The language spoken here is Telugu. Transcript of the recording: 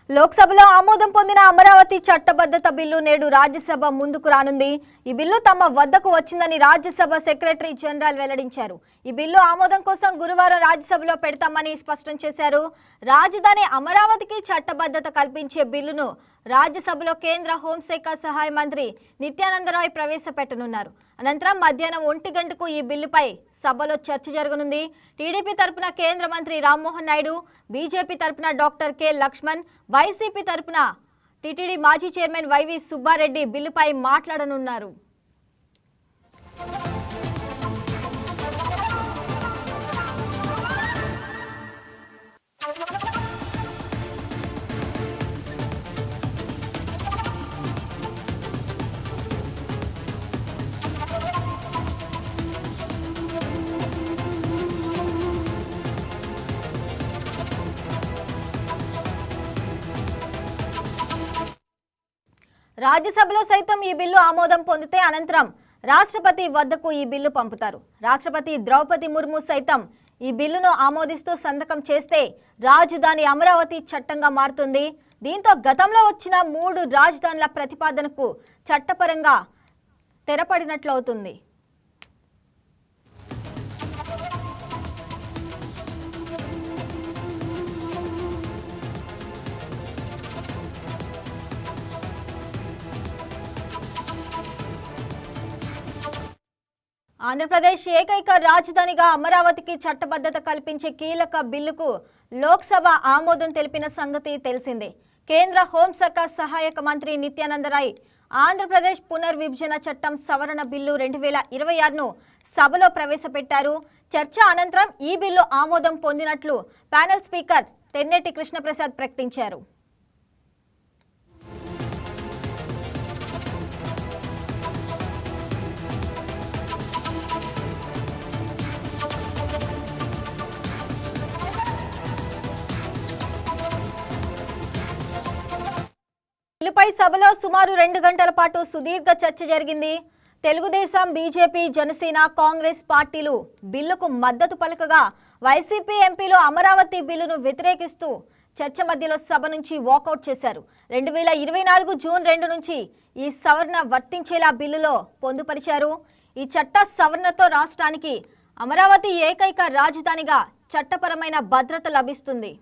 లోక్సభలో ఆమోదం పొందిన అమరావతి చట్టబద్ధత బిల్లు నేడు రాజ్యసభ ముందుకు రానుంది. ఈ బిల్లు తమ వద్దకు వచ్చిందని రాజ్యసభ సెక్రటరీ జనరల్ వెల్లడించారు. ఈ బిల్లు ఆమోదం కోసం గురువారం రాజ్యసభలో పెడతామని స్పష్టం చేశారు. రాజధాని అమరావతికి చట్టబద్ధత కల్పించే బిల్లును రాజ్యసభలో కేంద్ర హోంశాఖ సహాయ మంత్రి నిత్యానంద రాయ్ ప్రవేశపెట్టనున్నారు. అనంతరం మధ్యాహ్నం 1 గంటకు ఈ బిల్లుపై సభలో చర్చ జరగనుంది. టీడీపీ తరపున కేంద్ర మంత్రి రామ్మోహన్ నాయుడు, బీజేపీ తరపున డాక్టర్ కె లక్ష్మణ్, వైసీపీ తరపున టీటీడీ మాజీ చైర్మన్ వైవి సుబ్బారెడ్డి బిల్లుపై మాట్లాడనున్నారు. రాజ్యసభలో సైతం ఈ బిల్లు ఆమోదం పొందితే అనంతరం రాష్ట్రపతి వద్దకు ఈ బిల్లు పంపుతారు. రాష్ట్రపతి ద్రౌపది ముర్ము సైతం ఈ బిల్లును ఆమోదిస్తూ సంతకం చేస్తే రాజధాని అమరావతి చట్టంగా మారుతుంది. దీంతో గతంలో వచ్చిన 3 రాజధానుల ప్రతిపాదనకు చట్టపరంగా తెరపడినట్లు అవుతుంది. ఆంధ్రప్రదేశ్ ఏకైక రాజధానిగా అమరావతికి చట్టబద్ధత కల్పించే కీలక బిల్లుకు లోక్సభ ఆమోదం తెలిపిన సంగతి తెలిసిందే. కేంద్ర హోంశాఖ సహాయక మంత్రి నిత్యానంద రాయ్ ఆంధ్రప్రదేశ్ పునర్విభజన చట్టం సవరణ బిల్లు 2026ను సభలో ప్రవేశపెట్టారు. చర్చ అనంతరం ఈ బిల్లు ఆమోదం పొందినట్లు ప్యానెల్ స్పీకర్ తెన్నేటి కృష్ణప్రసాద్ ప్రకటించారు. బిల్లుపై సభలో సుమారు 2 గంటల పాటు సుదీర్ఘ చర్చ జరిగింది. తెలుగుదేశం, బీజేపీ, జనసేన, కాంగ్రెస్ పార్టీలు బిల్లుకు మద్దతు పలకగా వైసీపీ ఎంపీలు అమరావతి బిల్లును వ్యతిరేకిస్తూ చర్చ మధ్యలో సభ నుంచి వాకౌట్ చేశారు. 2024 జూన్ 2 నుంచి ఈ సవరణ వర్తించేలా బిల్లులో పొందుపరిచారు. ఈ చట్ట సవరణతో రాష్ట్రానికి అమరావతి ఏకైక రాజధానిగా చట్టపరమైన భద్రత లభిస్తుంది.